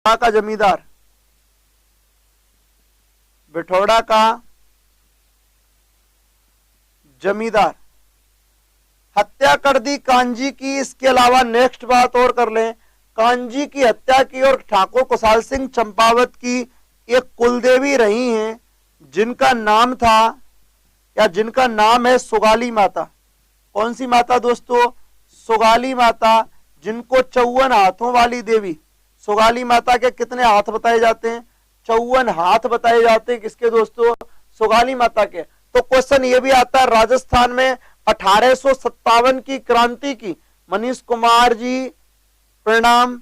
का जमींदार, बिठौड़ा का जमींदार, हत्या कर दी कांजी की। इसके अलावा नेक्स्ट बात और कर लें, कांजी की हत्या की और ठाकुर कुशाल सिंह चंपावत की एक कुलदेवी रही हैं जिनका नाम था या जिनका नाम है सुगाली माता। कौन सी माता दोस्तों? सुगाली माता, जिनको 54 हाथों वाली देवी। सुगाली माता के कितने हाथ बताए जाते हैं? 54 हाथ बताए जाते हैं। किसके दोस्तों? सुगाली माता के। तो क्वेश्चन ये भी आता है, राजस्थान में 1857 की क्रांति की। मनीष कुमार जी प्रणाम।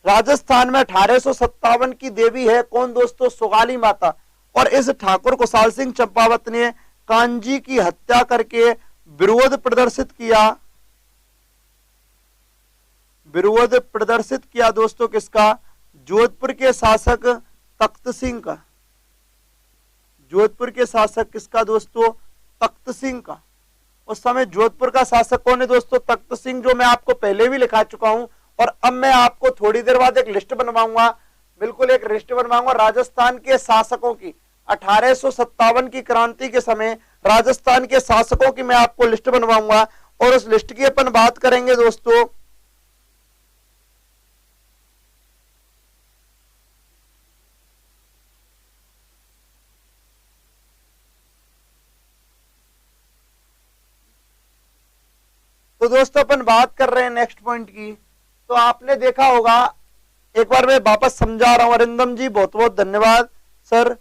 राजस्थान में 1857 की देवी है कौन दोस्तों? सुगाली माता। और इस ठाकुर कुशाल सिंह चंपावत ने कांजी की हत्या करके विरोध प्रदर्शित किया। विरोध प्रदर्शित किया दोस्तों किसका? जोधपुर के शासक तख्त सिंह का। जोधपुर के शासक किसका दोस्तों? तख्त सिंह का। उस समय जोधपुर का शासक कौन है दोस्तों? तख्त सिंह, जो मैं आपको पहले भी लिखा चुका हूं। और अब मैं आपको थोड़ी देर बाद एक लिस्ट बनवाऊंगा, बिल्कुल एक लिस्ट बनवाऊंगा राजस्थान के शासकों की। 1857 की क्रांति के समय राजस्थान के शासकों की मैं आपको लिस्ट बनवाऊंगा और उस लिस्ट की अपन बात करेंगे दोस्तों। तो दोस्तों अपन बात कर रहे हैं नेक्स्ट पॉइंट की। तो आपने देखा होगा, एक बार मैं वापस समझा रहा हूं। अरिंदम जी बहुत बहुत धन्यवाद सर।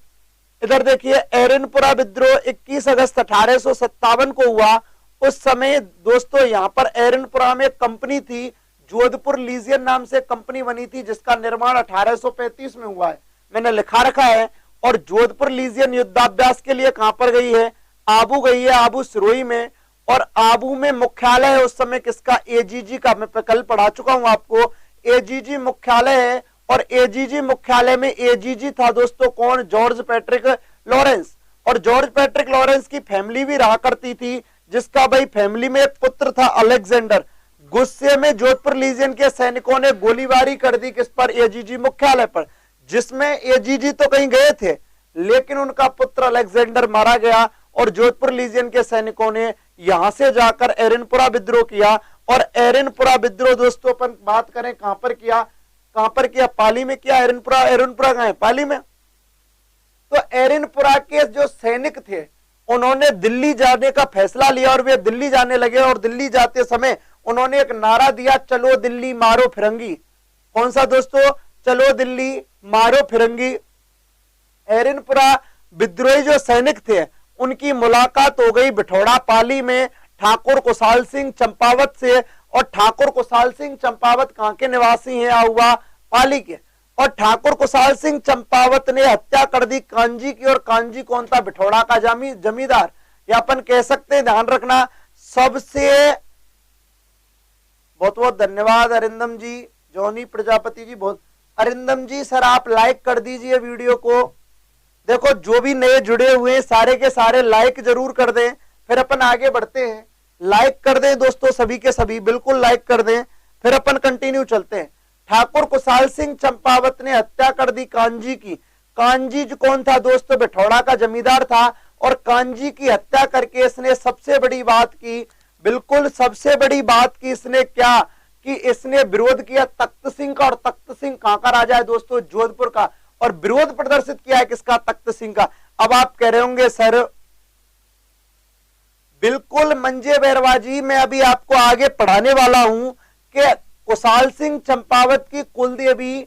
इधर देखिए, एरनपुरा विद्रोह 21 अगस्त 1857 को हुआ। उस समय दोस्तों यहां पर एरनपुरा में कंपनी थी, जोधपुर लीजियन नाम से कंपनी बनी थी, जिसका निर्माण 1835 में हुआ है, मैंने लिखा रखा है। और जोधपुर लीजियन युद्धाभ्यास के लिए कहां पर गई है? आबू गई है, आबू सिरोही में। और आबू में मुख्यालय है उस समय किसका? एजीजी का। मैं कल पढ़ा चुका हूं आपको, एजीजी मुख्यालय है। और एजीजी मुख्यालय में एजीजी था दोस्तों कौन? George Patrick Lawrence. और जॉर्ज पैट्रिक लॉरेंस की फैमिली भी रहा करती थी, जिसका भाई फैमिली में एक पुत्र था अलेक्जेंडर। गुस्से में जोधपुर लीजियन के सैनिकों ने गोलीबारी कर दी किस पर? एजीजी मुख्यालय पर, जिसमें एजीजी तो कहीं गए थे लेकिन उनका पुत्र अलेक्जेंडर मारा गया। और जोधपुर लीजियन के सैनिकों ने यहां से जाकर एरनपुरा विद्रोह किया। और एरनपुरा विद्रोह दोस्तों अपन बात करें कहां पर किया? कहां पर किया? पाली में किया। एरनपुरा, एरनपुरा कहां है? पाली में। तो एरनपुरा के जो सैनिक थे उन्होंने दिल्ली जाने का फैसला लिया और वे दिल्ली जाने लगे। और दिल्ली जाते समय उन्होंने एक नारा दिया, चलो दिल्ली मारो फिरंगी। कौन सा दोस्तों? चलो दिल्ली मारो फिरंगी। एरनपुरा विद्रोही जो सैनिक थे उनकी मुलाकात हो गई बिठौड़ा पाली में ठाकुर कुशाल सिंह चंपावत से। और ठाकुर कुशाल सिंह चंपावत कहां के निवासी हैं? आहुआ पाली के। और ठाकुर कुशाल सिंह चंपावत ने हत्या कर दी कांजी की। और कांजी कौन था? बिठौड़ा का जमींदार, या अपन कह सकते हैं, ध्यान रखना सबसे। बहुत बहुत धन्यवाद अरिंदम जी, जॉनी प्रजापति जी बहुत। अरिंदम जी सर आप लाइक कर दीजिए वीडियो को। देखो जो भी नए जुड़े हुए हैं सारे के सारे लाइक जरूर कर दें, फिर अपन आगे बढ़ते हैं। लाइक कर दें दोस्तों, सभी के सभी बिल्कुल लाइक कर दें, फिर अपन कंटिन्यू चलते हैं। ठाकुर कुशाल सिंह चंपावत ने हत्या कर दी कांजी की। कांजी जो कौन था दोस्तों? बिठौड़ा का जमींदार था। और कांजी की हत्या करके इसने सबसे बड़ी बात की, बिल्कुल सबसे बड़ी बात की इसने क्या कि इसने विरोध किया तख्त सिंह का। और तख्त सिंह कहां का राजा है दोस्तों? जोधपुर का। और विरोध प्रदर्शित किया है किसका? तख्त सिंह का। अब आप कह रहे होंगे सर बिल्कुल मंजे बैरवाजी, मैं अभी आपको आगे पढ़ाने वाला हूं कि कुशाल सिंह चंपावत की कुलदेवी,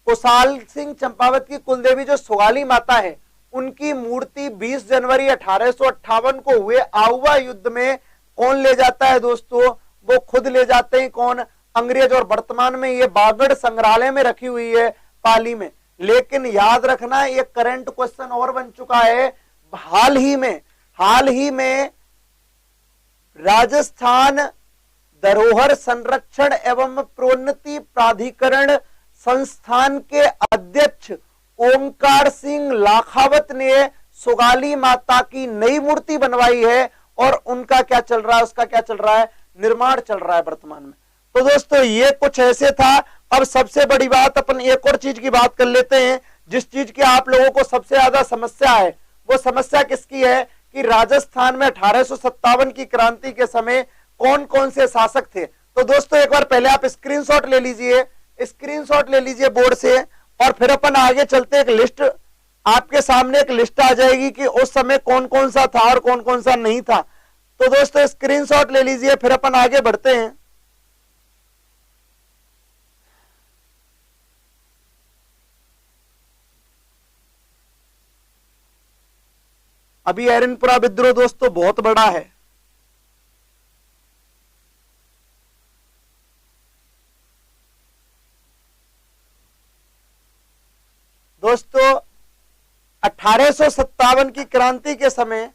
कुशाल सिंह चंपावत की कुलदेवी जो सुगाली माता है, उनकी मूर्ति 20 जनवरी 1858 को हुए आहुआ युद्ध में कौन ले जाता है दोस्तों? वो खुद ले जाते हैं कौन? अंग्रेज। और वर्तमान में ये बागड़ संग्रहालय में रखी हुई है पाली में। लेकिन याद रखना ये करंट क्वेश्चन और बन चुका है। हाल ही में राजस्थान धरोहर संरक्षण एवं प्रोन्नति प्राधिकरण संस्थान के अध्यक्ष ओंकार सिंह लाखावत ने सुगाली माता की नई मूर्ति बनवाई है। और उनका क्या चल रहा है? उसका क्या चल रहा है? निर्माण चल रहा है वर्तमान में। तो दोस्तों ये कुछ ऐसे था। अब सबसे बड़ी बात, अपन एक और चीज की बात कर लेते हैं, जिस चीज की आप लोगों को सबसे ज्यादा समस्या है। वो समस्या किसकी है कि राजस्थान में 1857 की क्रांति के समय कौन कौन से शासक थे। तो दोस्तों एक बार पहले आप स्क्रीनशॉट ले लीजिए, स्क्रीनशॉट ले लीजिए बोर्ड से, और फिर अपन आगे चलते। एक लिस्ट आपके सामने, एक लिस्ट आ जाएगी कि उस समय कौन कौन सा था और कौन कौन सा नहीं था। तो दोस्तों स्क्रीनशॉट ले लीजिए, फिर अपन आगे बढ़ते हैं। अभी एरनपुरा विद्रोह दोस्तों बहुत बड़ा है। दोस्तों 1857 की क्रांति के समय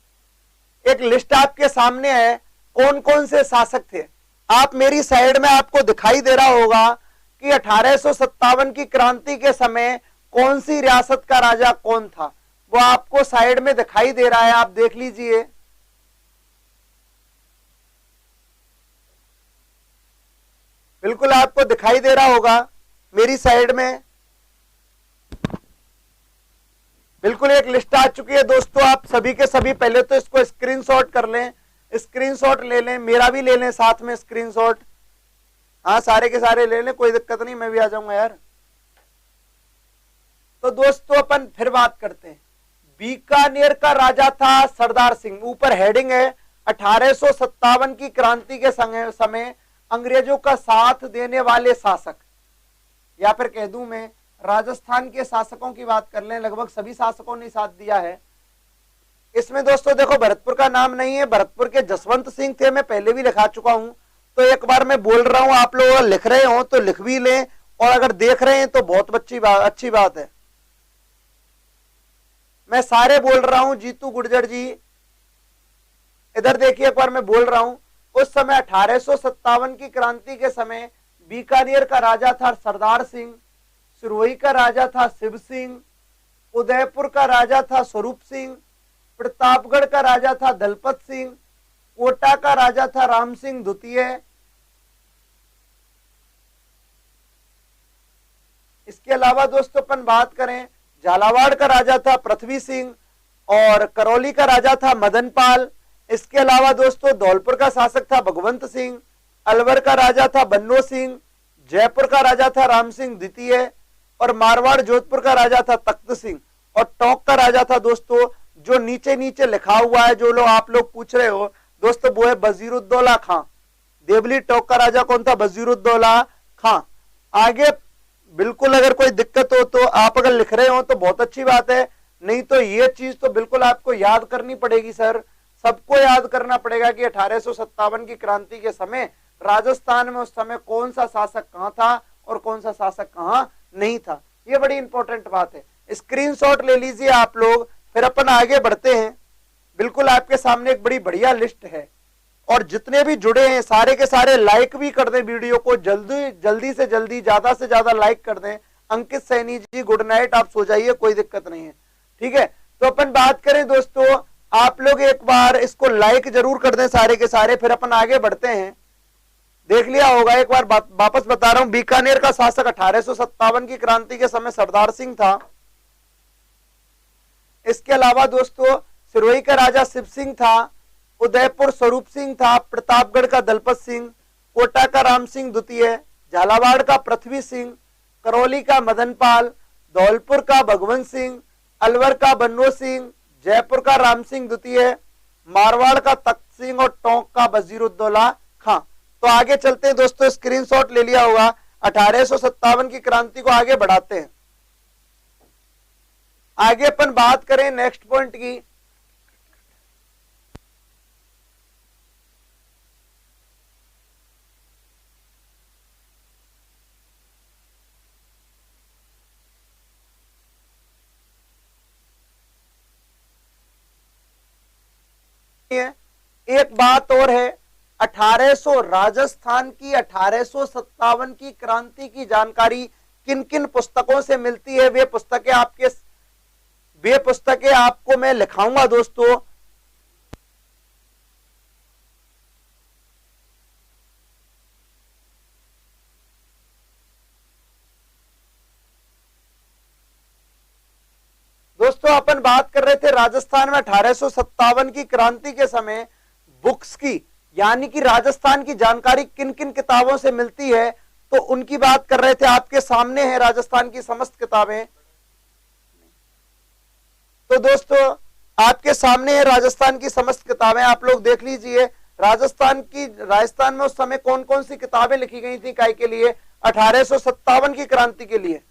एक लिस्ट आपके सामने है, कौन कौन से शासक थे। आप मेरी साइड में आपको दिखाई दे रहा होगा कि 1857 की क्रांति के समय कौन सी रियासत का राजा कौन था, वो आपको साइड में दिखाई दे रहा है, आप देख लीजिए। बिल्कुल आपको दिखाई दे रहा होगा मेरी साइड में, बिल्कुल एक लिस्ट आ चुकी है दोस्तों। आप सभी के सभी पहले तो इसको स्क्रीनशॉट कर लें, स्क्रीनशॉट ले लें, मेरा भी ले लें साथ में स्क्रीनशॉट। हाँ सारे के सारे ले लें, कोई दिक्कत नहीं, मैं भी आ जाऊंगा यार। तो दोस्तों अपन फिर बात करते हैं। बीकानेर का राजा था सरदार सिंह, ऊपर हेडिंग है 1857 की क्रांति के समय अंग्रेजों का साथ देने वाले शासक, या फिर कह दूं मैं राजस्थान के शासकों की बात कर लें, लगभग सभी शासकों ने साथ दिया है। इसमें दोस्तों देखो भरतपुर का नाम नहीं है, भरतपुर के जसवंत सिंह थे, मैं पहले भी लिखा चुका हूं। तो एक बार मैं बोल रहा हूं, आप लोग लिख रहे हो तो लिख भी लें, और अगर देख रहे हैं तो बहुत अच्छी बात है। मैं सारे बोल रहा हूं, जीतू गुर्जर जी इधर देखिए, एक बार मैं बोल रहा हूं। उस समय 1857 की क्रांति के समय बीकानेर का राजा था सरदार सिंह, सिरोही का राजा था शिव सिंह, उदयपुर का राजा था स्वरूप सिंह, प्रतापगढ़ का राजा था दलपत सिंह, कोटा का राजा था राम सिंह द्वितीय। इसके अलावा दोस्तों अपन बात करें, झालावाड़ का राजा था पृथ्वी सिंह, और करौली का राजा था मदनपाल। इसके अलावा दोस्तों धौलपुर का शासक था भगवंत सिंह, अलवर का राजा था बन्नो सिंह, जयपुर का राजा था राम सिंह द्वितीय, और मारवाड़ जोधपुर का राजा था तख्त सिंह, और टोंक का राजा था दोस्तों, जो नीचे नीचे लिखा हुआ है, जो लोग आप लोग पूछ रहे हो दोस्तों, वो है वजीरुद्दौला खां। देवली टोंक का राजा कौन था? वजीरुद्दौला खां। आगे बिल्कुल अगर कोई दिक्कत हो तो आप अगर लिख रहे हो तो बहुत अच्छी बात है, नहीं तो ये चीज तो बिल्कुल आपको याद करनी पड़ेगी सर, सबको याद करना पड़ेगा कि 1857 की क्रांति के समय राजस्थान में उस समय कौन सा शासक कहां था और कौन सा शासक कहां नहीं था। ये बड़ी इंपॉर्टेंट बात है, स्क्रीनशॉट ले लीजिए आप लोग, फिर अपन आगे बढ़ते हैं। बिल्कुल आपके सामने एक बड़ी बढ़िया लिस्ट है, और जितने भी जुड़े हैं सारे के सारे लाइक भी कर दें वीडियो को, जल्दी से जल्दी ज्यादा से ज्यादा लाइक कर दें। अंकित सैनी जी गुड नाइट, आप सो जाइए, कोई दिक्कत नहीं है, ठीक है। तो अपन बात करें दोस्तों, आप लोग एक बार इसको लाइक जरूर कर दें सारे के सारे, फिर अपन आगे बढ़ते हैं। देख लिया होगा, एक बार वापस बता रहा हूं, बीकानेर का शासक 1857 की क्रांति के समय सरदार सिंह था। इसके अलावा दोस्तों सिरोही का राजा शिव सिंह था, उदयपुर स्वरूप सिंह था, प्रतापगढ़ का दलपत सिंह, कोटा का राम सिंह द्वितीय, झालावाड़ का पृथ्वी सिंह, करौली का मदनपाल, धौलपुर का भगवंत सिंह, अलवर का बन्नो सिंह, जयपुर का राम सिंह द्वितीय, मारवाड़ का तख्त सिंह, और टोंक का वजीरुद्दौला खां। तो आगे चलते हैं दोस्तों, स्क्रीनशॉट ले लिया होगा। 1857 की क्रांति को आगे बढ़ाते हैं। आगे अपन बात करें नेक्स्ट पॉइंट की, एक बात और है, 1800 राजस्थान की 1857 की क्रांति की जानकारी किन किन पुस्तकों से मिलती है, वे पुस्तकें आपको मैं लिखाऊंगा दोस्तों। दोस्तों अपन बात कर रहे थे राजस्थान में 1857 की क्रांति के समय बुक्स की, यानी कि राजस्थान की जानकारी किन किन किताबों से मिलती है, तो उनकी बात कर रहे थे। आपके सामने है राजस्थान की समस्त किताबें। तो दोस्तों आपके सामने है राजस्थान की समस्त किताबें, आप लोग देख लीजिए। राजस्थान में उस समय कौन कौन सी किताबें लिखी गई थी काय के लिए, 1857 की क्रांति के लिए।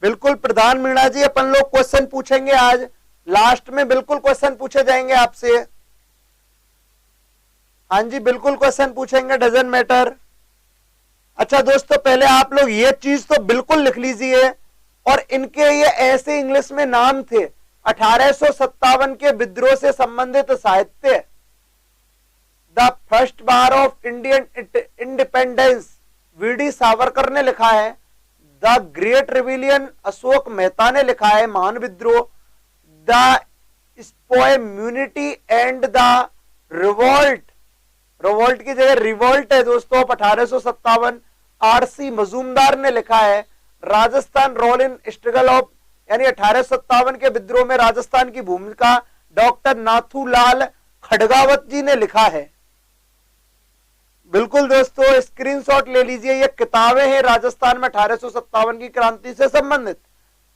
बिल्कुल प्रधान मीणा जी, अपन लोग क्वेश्चन पूछेंगे आज लास्ट में, बिल्कुल क्वेश्चन पूछे जाएंगे आपसे। हाँ जी बिल्कुल क्वेश्चन पूछेंगे, डजंट मैटर। अच्छा दोस्तों पहले आप लोग ये चीज तो बिल्कुल लिख लीजिए, और इनके ये ऐसे इंग्लिश में नाम थे। 1857 के विद्रोह से संबंधित साहित्य, the first war of Indian independence VD Savarkar ने लिखा है। The great rebellion Ashok Mehta ने लिखा है, महान विद्रोह। The sepoy mutiny and the revolt, revolt की जगह रिवोल्ट है दोस्तों, 1857 आरसी मजूमदार ने लिखा है। Rajasthan role in struggle of, यानी 1857 के विद्रोह में राजस्थान की भूमिका डॉक्टर नाथूलाल खडगावत जी ने लिखा है। बिल्कुल दोस्तों स्क्रीनशॉट ले लीजिए, ये किताबें हैं राजस्थान में 1857 की क्रांति से संबंधित।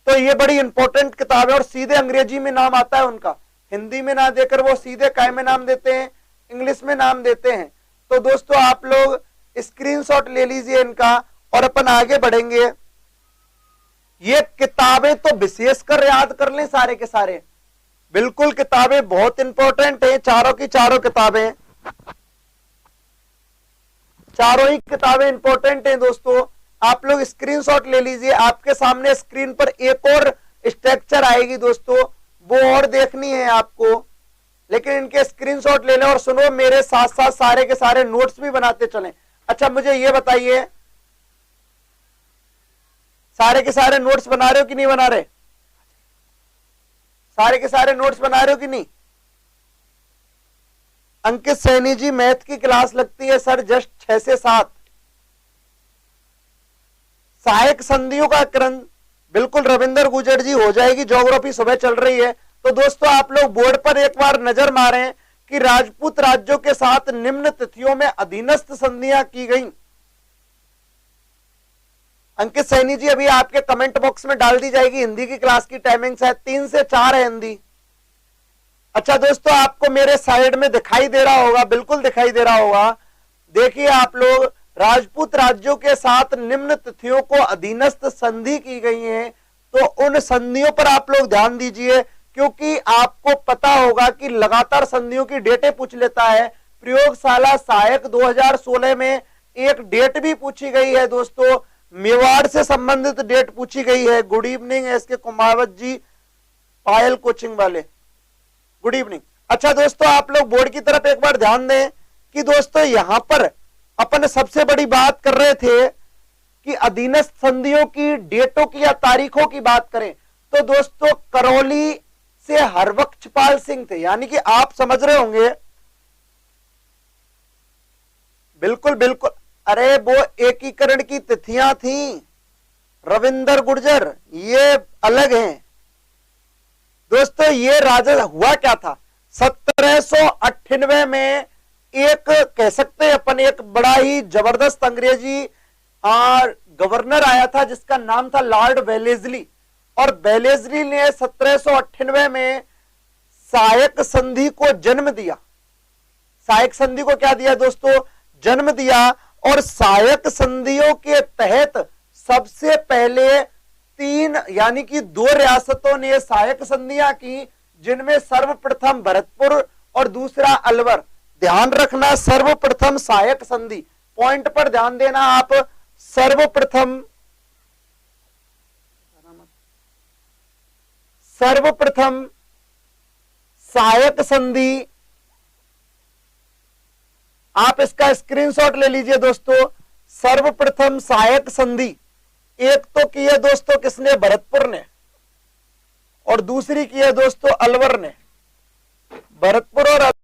तो ये बड़ी इंपॉर्टेंट किताब है, और सीधे अंग्रेजी में नाम आता है उनका, हिंदी में ना देकर वो सीधे काय में नाम देते हैं, इंग्लिश में नाम देते हैं। तो दोस्तों आप लोग स्क्रीनशॉट ले लीजिए इनका, और अपन आगे बढ़ेंगे। ये किताबें तो विशेषकर याद कर लें सारे के सारे, बिल्कुल किताबें बहुत इंपॉर्टेंट है, चारों की चारों किताबें, चारों ही किताबें इंपॉर्टेंट हैं दोस्तों। आप लोग स्क्रीनशॉट ले लीजिए, आपके सामने स्क्रीन पर एक और स्ट्रक्चर आएगी दोस्तों, वो और देखनी है आपको, लेकिन इनके स्क्रीनशॉट ले लें और सुनो, मेरे साथ साथ सारे के सारे नोट्स भी बनाते चलें। अच्छा मुझे ये बताइए, सारे के सारे नोट्स बना रहे हो कि नहीं बना रहे? सारे के सारे नोट्स बना रहे हो कि नहीं? अंकित सैनी जी, मैथ की क्लास लगती है सर जस्ट 6 से 7। सहायक संधियों का क्रम बिल्कुल रविंदर गुजर जी हो जाएगी, ज्योग्राफी सुबह चल रही है। तो दोस्तों आप लोग बोर्ड पर एक बार नजर मारें कि राजपूत राज्यों के साथ निम्न तिथियों में अधीनस्थ संधियां की गई। अंकित सैनी जी अभी आपके कमेंट बॉक्स में डाल दी जाएगी, हिंदी की क्लास की टाइमिंग है 3 से 4 है हिंदी। अच्छा दोस्तों आपको मेरे साइड में दिखाई दे रहा होगा, बिल्कुल दिखाई दे रहा होगा, देखिए आप लोग, राजपूत राज्यों के साथ निम्न तिथियों को अधीनस्थ संधि की गई है। तो उन संधियों पर आप लोग ध्यान दीजिए, क्योंकि आपको पता होगा कि लगातार संधियों की डेटें पूछ लेता है। प्रयोगशाला सहायक 2016 में एक डेट भी पूछी गई है दोस्तों, मेवाड़ से संबंधित डेट पूछी गई है। गुड इवनिंग एस के कुमावत जी, पायल कोचिंग वाले, गुड इवनिंग। अच्छा दोस्तों आप लोग बोर्ड की तरफ एक बार ध्यान दें कि दोस्तों यहां पर अपन सबसे बड़ी बात कर रहे थे कि अधीनस्थ संधियों की डेटों की या तारीखों की बात करें, तो दोस्तों करौली से हरबख्शपाल सिंह थे, यानी कि आप समझ रहे होंगे, बिल्कुल बिल्कुल, अरे वो एकीकरण की तिथियां थी, रविंदर गुर्जर ये अलग हैं दोस्तों। ये राजा हुआ क्या था, 1798 में एक कह सकते हैं अपन, एक बड़ा ही जबरदस्त अंग्रेजी गवर्नर आया था जिसका नाम था लॉर्ड वेलेस्ली, और वेलेस्ली ने 1798 में सहायक संधि को जन्म दिया। सहायक संधि को क्या दिया दोस्तों, जन्म दिया। और सहायक संधियों के तहत सबसे पहले 3 यानी कि 2 रियासतों ने सहायक संधियां की, जिनमें सर्वप्रथम भरतपुर और दूसरा अलवर। ध्यान रखना सर्वप्रथम सहायक संधि, पॉइंट पर ध्यान देना आप, सर्वप्रथम सहायक संधि, आप इसका स्क्रीनशॉट ले लीजिए दोस्तों। सर्वप्रथम सहायक संधि एक तो की है दोस्तों किसने, भरतपुर ने, और दूसरी की है दोस्तों अलवर ने। भरतपुर और